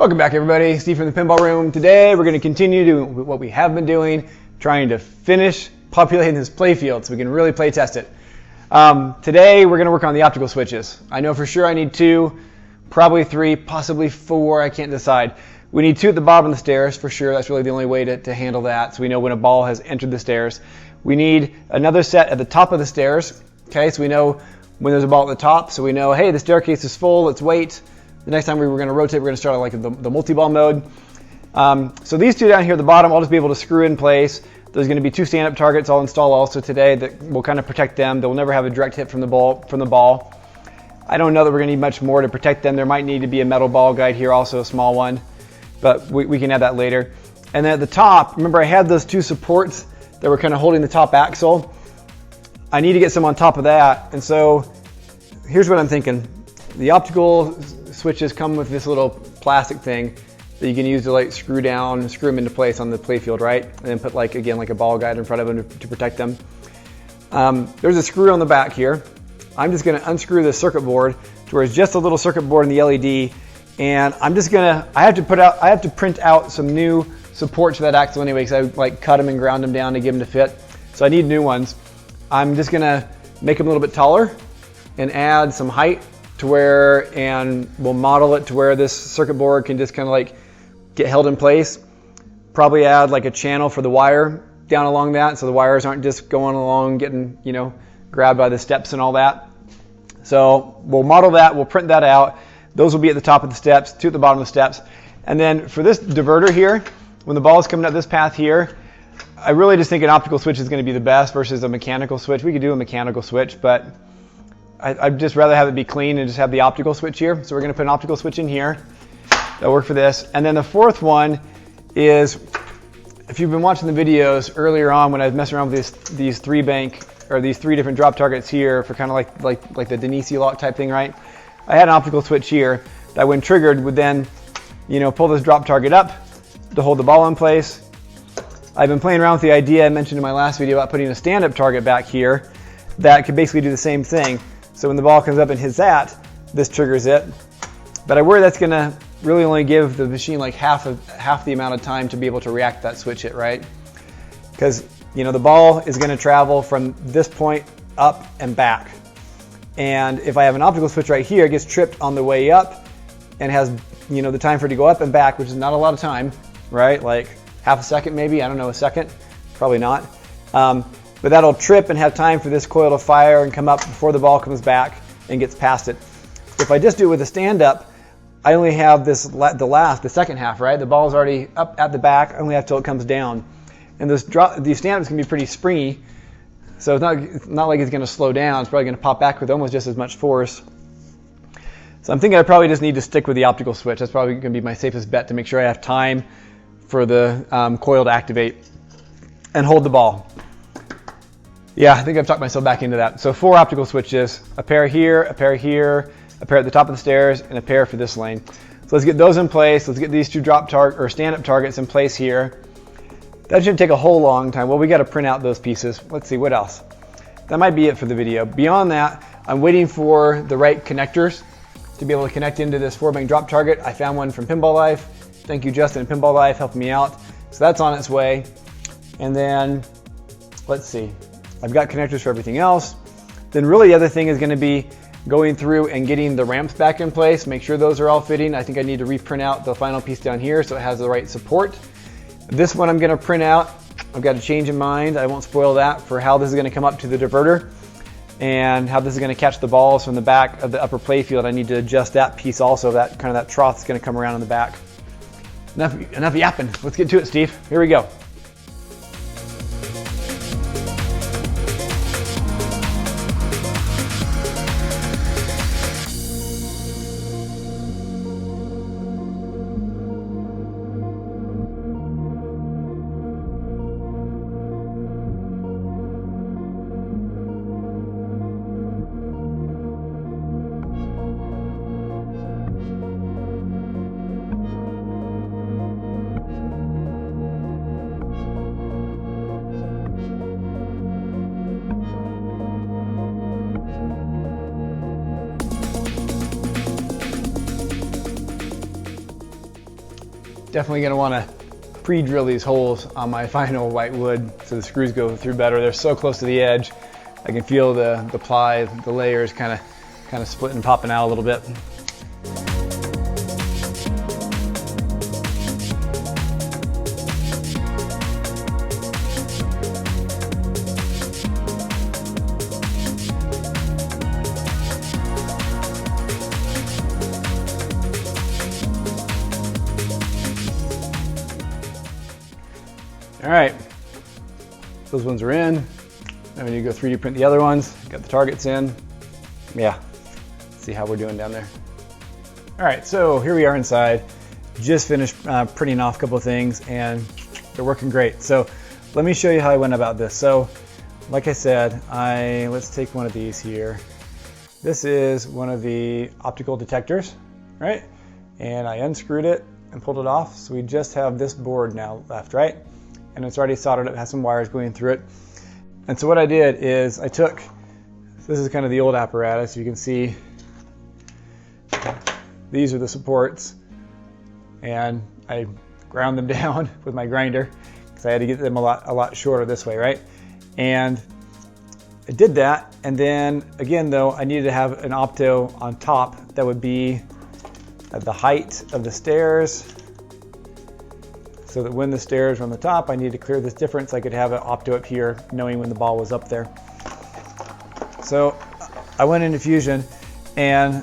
Welcome back, everybody. Steve from the Pinball Room. Today we're going to continue doing what we have been doing, trying to finish populating this playfield so we can really play test it. Today we're going to work on the optical switches. I know for sure I need 2, probably 3, possibly 4, I can't decide. We need 2 at the bottom of the stairs for sure. That's really the only way to handle that, so we know when a ball has entered the stairs. We need another set at the top of the stairs, okay, so we know when there's a ball at the top, so we know, hey, the staircase is full, let's wait. The next time we were going to rotate, we're going to start like the multi-ball mode. So these 2 down here at the bottom, I'll just be able to screw in place. There's going to be 2 stand-up targets I'll install also today that will kind of protect them. They'll never have a direct hit from the ball. I don't know that we're going to need much more to protect them. There might need to be a metal ball guide here, also a small one, but we can add that later. And then at the top, remember I had those 2 supports that were kind of holding the top axle. I need to get some on top of that, and so here's what I'm thinking. The optical switches come with this little plastic thing that you can use to like screw them into place on the playfield, right? And then put like a ball guide in front of them to protect them. There's a screw on the back here. I'm just going to unscrew the circuit board to where it's just a little circuit board in the LED, and I'm just gonna. I have to print out some new supports for that axle anyway, because I like cut them and ground them down to get them to fit. So I need new ones. I'm just gonna make them a little bit taller and add some height to where, and we'll model it to where this circuit board can just kind of like get held in place. Probably add like a channel for the wire down along that, so the wires aren't just going along getting, you know, grabbed by the steps and all that. So we'll model that, we'll print that out. Those will be at the top of the steps, 2 at the bottom of the steps. And then for this diverter here, when the ball is coming up this path here, I really just think an optical switch is going to be the best versus a mechanical switch. We could do a mechanical switch, but I'd just rather have it be clean and just have the optical switch here. So we're going to put an optical switch in here. That'll work for this. And then the 4th one is, if you've been watching the videos earlier on when I was messing around with these 3 different drop targets here for kind of like the Denisi lock type thing, right? I had an optical switch here that when triggered would then, you know, pull this drop target up to hold the ball in place. I've been playing around with the idea I mentioned in my last video about putting a stand-up target back here that could basically do the same thing. So when the ball comes up and hits that, this triggers it. But I worry that's going to really only give the machine like half the amount of time to be able to react to that switch hit, right? Because, you know, the ball is going to travel from this point up and back. And if I have an optical switch right here, it gets tripped on the way up and has, you know, the time for it to go up and back, which is not a lot of time, right? Like half a second maybe, I don't know, a second, probably not. But that'll trip and have time for this coil to fire and come up before the ball comes back and gets past it. If I just do it with a stand-up, I only have the second half, right? The ball's already up at the back, I only have till it comes down. And these stand-ups can be pretty springy, so it's not like it's going to slow down. It's probably going to pop back with almost just as much force. So I'm thinking I probably just need to stick with the optical switch. That's probably going to be my safest bet to make sure I have time for the coil to activate and hold the ball. Yeah, I think I've talked myself back into that. So 4 optical switches, a pair here, a pair here, a pair at the top of the stairs, and a pair for this lane. So let's get those in place. Let's get these 2 stand-up targets in place here. That shouldn't take a whole long time. Well, we got to print out those pieces. Let's see, what else? That might be it for the video. Beyond that, I'm waiting for the right connectors to be able to connect into this 4-bank drop target. I found one from Pinball Life. Thank you, Justin, and Pinball Life, helping me out. So that's on its way. And then, let's see. I've got connectors for everything else. Then really the other thing is going to be going through and getting the ramps back in place, make sure those are all fitting. I think I need to reprint out the final piece down here so it has the right support. This one I'm going to print out. I've got a change in mind. I won't spoil that for how this is going to come up to the diverter and how this is going to catch the balls from the back of the upper playfield. I need to adjust that piece also. That kind of that trough is going to come around in the back. Enough yapping. Let's get to it, Steve. Here we go. Definitely going to want to pre-drill these holes on my final white wood so the screws go through better. They're so close to the edge. I can feel the ply, the layers kind of splitting and popping out a little bit. All right, those ones are in. Now we need to go 3D print the other ones. Got the targets in. Yeah, let's see how we're doing down there. All right, so here we are inside. Just finished printing off a couple of things and they're working great. So let me show you how I went about this. So like I said, let's take one of these here. This is one of the optical detectors, right? And I unscrewed it and pulled it off. So we just have this board now left, right? And it's already soldered up, has some wires going through it. And so what I did is this is kind of the old apparatus. You can see these are the supports, and I ground them down with my grinder because I had to get them a lot shorter this way, right? And I did that, and then again though, I needed to have an opto on top that would be at the height of the stairs, so that when the stairs were on the top, I needed to clear this difference. I could have an opto up here, knowing when the ball was up there. So I went into Fusion, and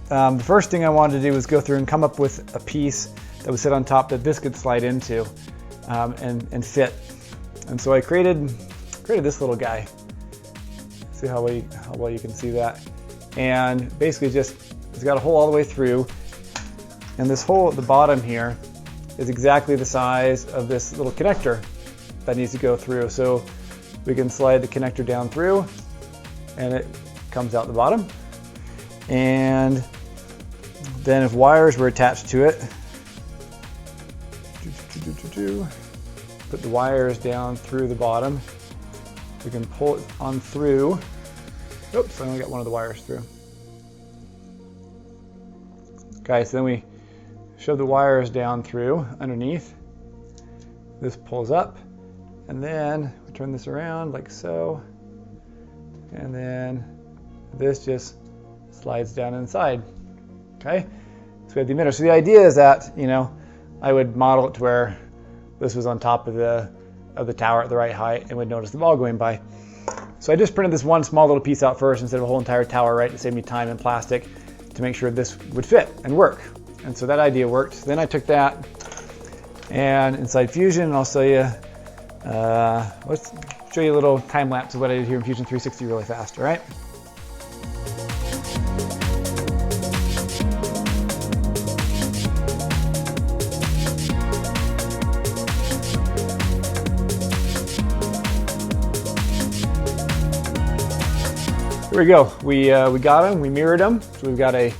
the first thing I wanted to do was go through and come up with a piece that would sit on top that this could slide into and fit. And so I created this little guy. See how well you can see that. And basically it's got a hole all the way through, and this hole at the bottom here is exactly the size of this little connector that needs to go through. So we can slide the connector down through and it comes out the bottom. And then if wires were attached to it, put the wires down through the bottom. We can pull it on through. Oops, I only got one of the wires through. Okay, so then we shove the wires down through underneath. This pulls up, and then we turn this around like so, and then this just slides down inside. Okay, so we have the emitter. So the idea is that, you know, I would model it to where this was on top of the tower at the right height and would notice the ball going by. So I just printed this one small little piece out first instead of a whole entire tower, right, to save me time and plastic, to make sure this would fit and work. And so that idea worked. Then I took that, and inside Fusion, I'll show you, let's show you a little time lapse of what I did here in Fusion 360 really fast, all right? Here we go. We got them, we mirrored them. So we've got a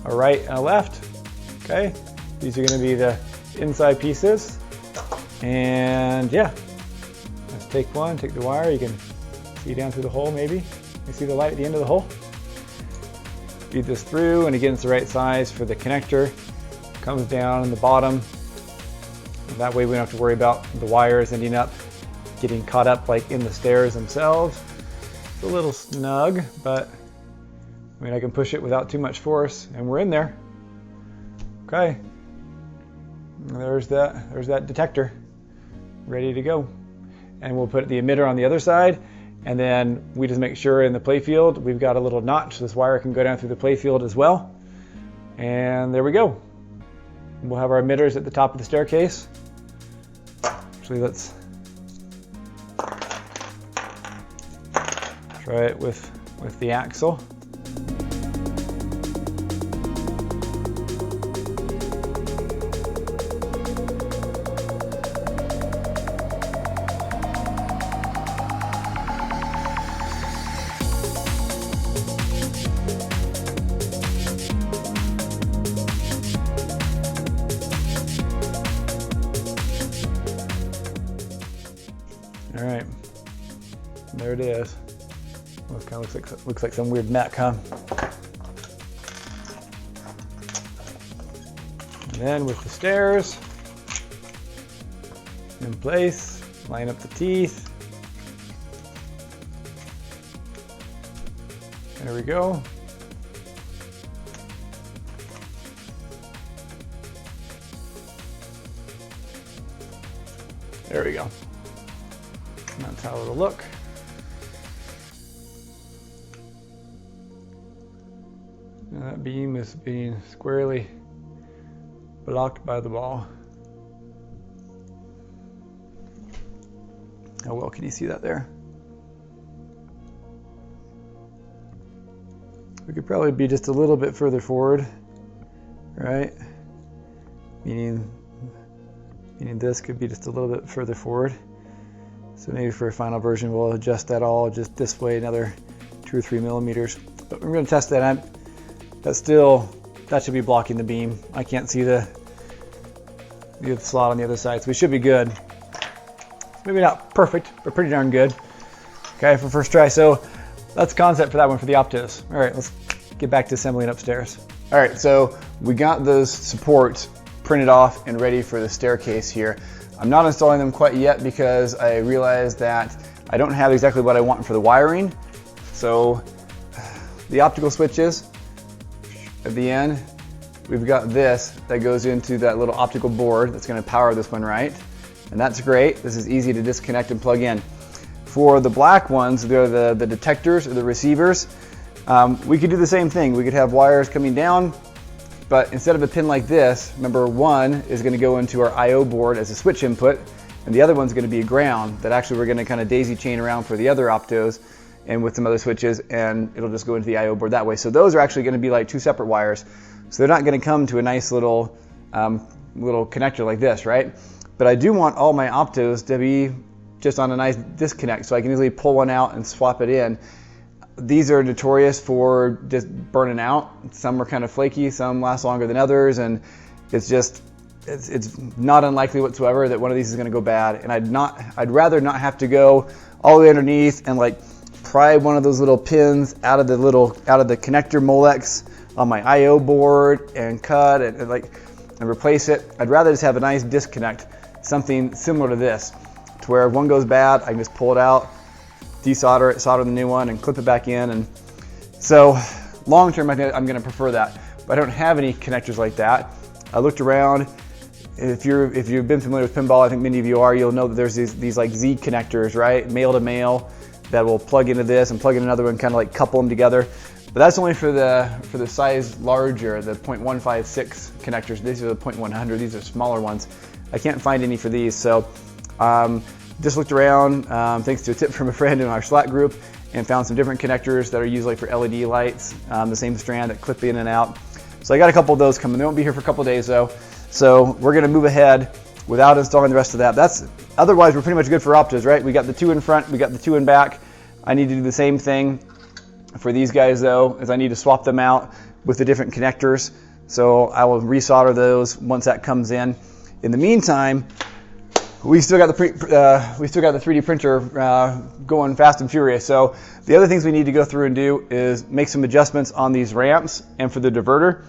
right and a left. Okay, these are going to be the inside pieces, and yeah, let's take one, take the wire. You can see down through the hole maybe. You see the light at the end of the hole? Feed this through, and again, it's the right size for the connector. Comes down in the bottom, and that way we don't have to worry about the wires ending up getting caught up like in the stairs themselves. It's a little snug, but I mean, I can push it without too much force, and we're in there. Okay, there's that detector ready to go. And we'll put the emitter on the other side, and then we just make sure in the playfield we've got a little notch so this wire can go down through the playfield as well. And there we go. We'll have our emitters at the top of the staircase. Actually, let's try it with the axle. All right, there it is. Well, it kind of looks like some weird mech, huh? And then with the stairs, in place, line up the teeth. There we go. There we go. That's how it'll look. And that beam is being squarely blocked by the ball. How well can you see that there? We could probably be just a little bit further forward, right? Meaning this could be just a little bit further forward. So maybe for a final version, we'll adjust that all just this way, another 2 or 3 millimeters. But we're going to test that. That should be blocking the beam. I can't see the slot on the other side, so we should be good. Maybe not perfect, but pretty darn good. Okay, for first try. So that's concept for that one for the Optos. All right, let's get back to assembling upstairs. All right, so we got those supports printed off and ready for the staircase here. I'm not installing them quite yet because I realized that I don't have exactly what I want for the wiring. So the optical switches at the end, we've got this that goes into that little optical board that's going to power this one, right? And that's great. This is easy to disconnect and plug in. For the black ones, they're the detectors or the receivers. We could do the same thing. We could have wires coming down, but instead of a pin like this, remember one is going to go into our I/O board as a switch input, and the other one's going to be a ground that actually we're going to kind of daisy chain around for the other Optos and with some other switches, and it'll just go into the I/O board that way. So those are actually going to be like 2 separate wires. So they're not going to come to a nice little connector like this, right? But I do want all my Optos to be just on a nice disconnect, so I can easily pull one out and swap it in. These are notorious for just burning out. Some are kind of flaky, some last longer than others, and it's not unlikely whatsoever that one of these is going to go bad. And I'd rather not have to go all the way underneath and like pry one of those little pins out of the connector Molex on my I/O board and cut it and replace it. I'd rather just have a nice disconnect, something similar to this, to where if one goes bad, I can just pull it out, desolder it, solder the new one, and clip it back in. And so long term, I'm going to prefer that. But I don't have any connectors like that. I looked around. If you've been familiar with pinball, I think many of you are, you'll know that there's these like Z connectors, right? Male to male that will plug into this and plug in another one, kind of like couple them together. But that's only for the size larger, the 0.156 connectors. These are the 0.100. These are smaller ones. I can't find any for these. So just looked around, thanks to a tip from a friend in our Slack group, and found some different connectors that are used like for LED lights, the same strand that clip in and out. So I got a couple of those coming. They won't be here for a couple of days though. So we're going to move ahead without installing the rest of that. Otherwise, we're pretty much good for Optos, right? We got the 2 in front, we got the 2 in back. I need to do the same thing for these guys though, as I need to swap them out with the different connectors. So I will resolder those once that comes in. In the meantime, we still got the 3D printer going fast and furious. So the other things we need to go through and do is make some adjustments on these ramps and for the diverter.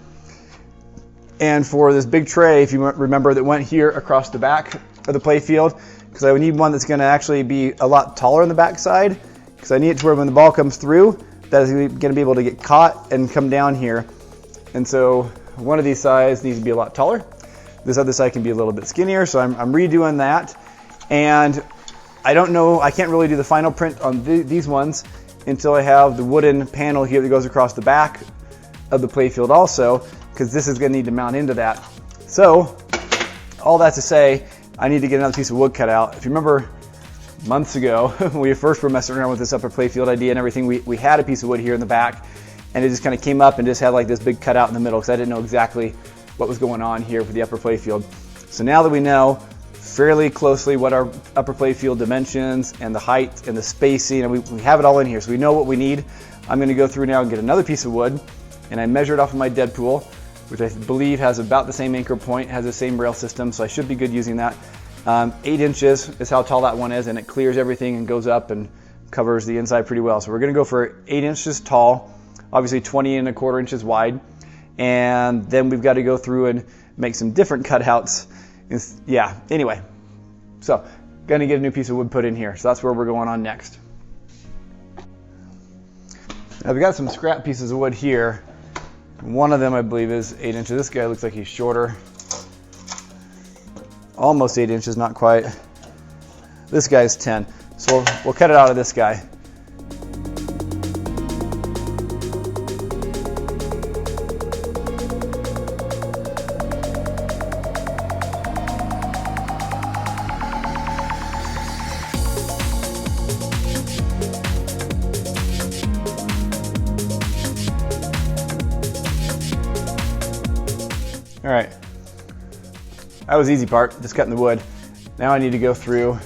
And for this big tray, if you remember, that went here across the back of the playfield, because I would need one that's going to actually be a lot taller on the back side, because I need it to where when the ball comes through, that is going to be able to get caught and come down here. And so one of these sides needs to be a lot taller. This other side can be a little bit skinnier, so I'm redoing that. And I don't know, I can't really do the final print on these ones until I have the wooden panel here that goes across the back of the playfield also, because this is going to need to mount into that. So all that to say, I need to get another piece of wood cut out. If you remember months ago, when we first were messing around with this upper playfield idea and everything, we had a piece of wood here in the back, and it just kind of came up and just had like this big cutout in the middle, because I didn't know exactly what was going on here for the upper playfield. So now that we know fairly closely what our upper playfield dimensions and the height and the spacing, and we have it all in here, so we know what we need, I'm going to go through now and get another piece of wood, and I measured off of my Deadpool, which I believe has about the same anchor point, has the same rail system, so I should be good using that. 8 inches is how tall that one is, and it clears everything and goes up and covers the inside pretty well. So we're going to go for 8 inches tall, obviously 20¼ inches wide, and then we've got to go through and make some different cutouts. Yeah, anyway, So, gonna get a new piece of wood put in here. So that's where we're going on next. Now we've got some scrap pieces of wood here. One of them I believe is 8 inches. This guy looks like he's shorter. Almost 8 inches, not quite. This guy's 10. So we'll cut it out of this guy. All right, that was the easy part, just cutting the wood. Now I need to go through,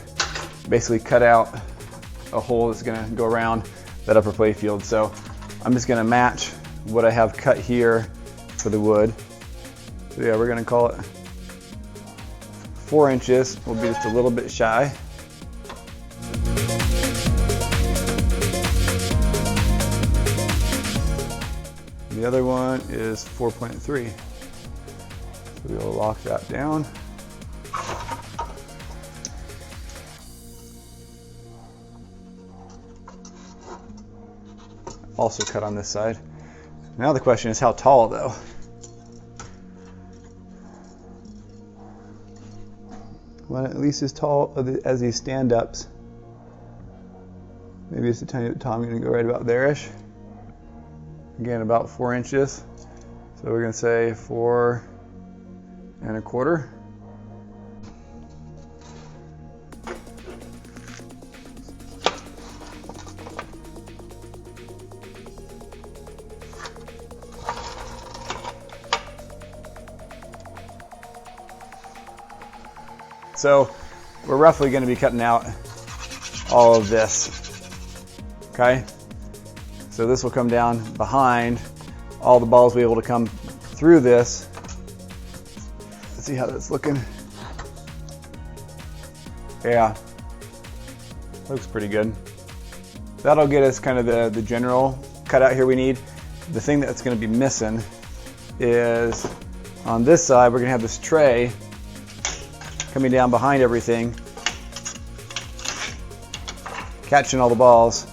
basically cut out a hole that's gonna go around that upper play field. So I'm just gonna match what I have cut here for the wood. So yeah, we're gonna call it 4 inches. We'll be just a little bit shy. The other one is 4.3. So we'll lock that down. Also cut on this side. Now the question is how tall though? Well, at least as tall as these stand-ups. Maybe it's a tiny bit tall. I'm going to go right about there-ish. Again, about 4 inches. So we're going to say 4 1/4. So we're roughly going to be cutting out all of this. Okay? So this will come down behind. All the balls will be able to come through this. Let's see how that's looking. Yeah, looks pretty good. That'll get us kind of the general cutout here we need. The thing that's going to be missing is on this side, we're going to have this tray coming down behind everything, catching all the balls.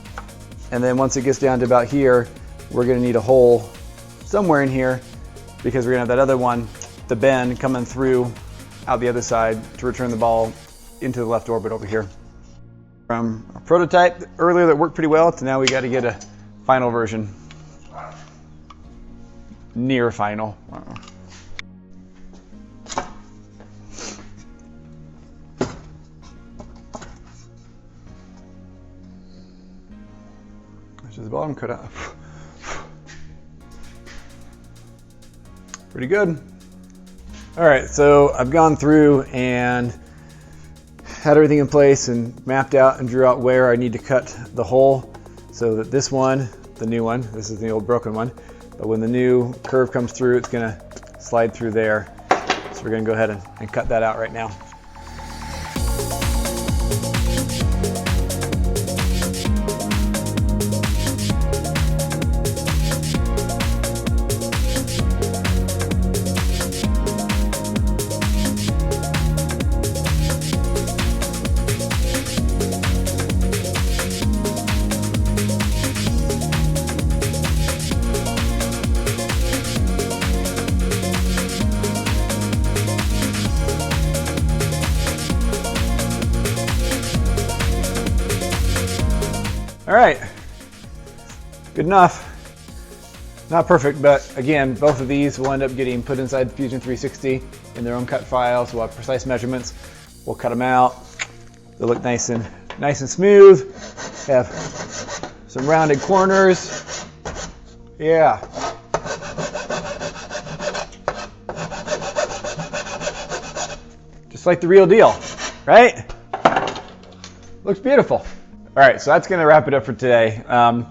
And then once it gets down to about here, we're going to need a hole somewhere in here because we're going to have that other one, the bend, coming through out the other side to return the ball into the left orbit over here. From a prototype earlier that worked pretty well to now we got to get a final version. Near final. Which is the bottom cut out. Pretty good. All right, so I've gone through and had everything in place and mapped out and drew out where I need to cut the hole so that this one, the new one, this is the old broken one, but when the new curve comes through, it's gonna slide through there. So we're gonna go ahead and cut that out right now. All right, good enough. Not perfect, but again, both of these will end up getting put inside Fusion 360 in their own cut files. We'll have precise measurements. We'll cut them out. They'll look nice and smooth. Have some rounded corners. Yeah. Just like the real deal, right? Looks beautiful. All right, so that's going to wrap it up for today. I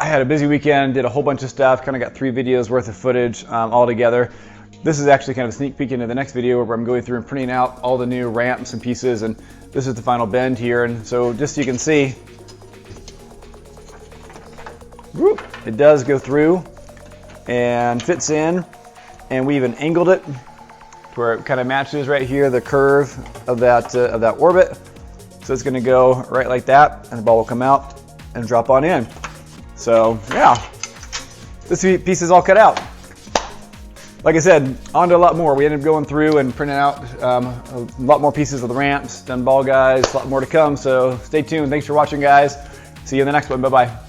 had a busy weekend, did a whole bunch of stuff, kind of got 3 videos worth of footage all together. This is actually kind of a sneak peek into the next video where I'm going through and printing out all the new ramps and pieces, and this is the final bend here. And so just so you can see, whoop, it does go through and fits in, and we even angled it to where it kind of matches right here the curve of that orbit. So it's going to go right like that, and the ball will come out and drop on in. So yeah, this piece is all cut out. Like I said, on to a lot more. We ended up going through and printing out a lot more pieces of the ramps, done ball guys, a lot more to come. So stay tuned. Thanks for watching, guys. See you in the next one. Bye-bye.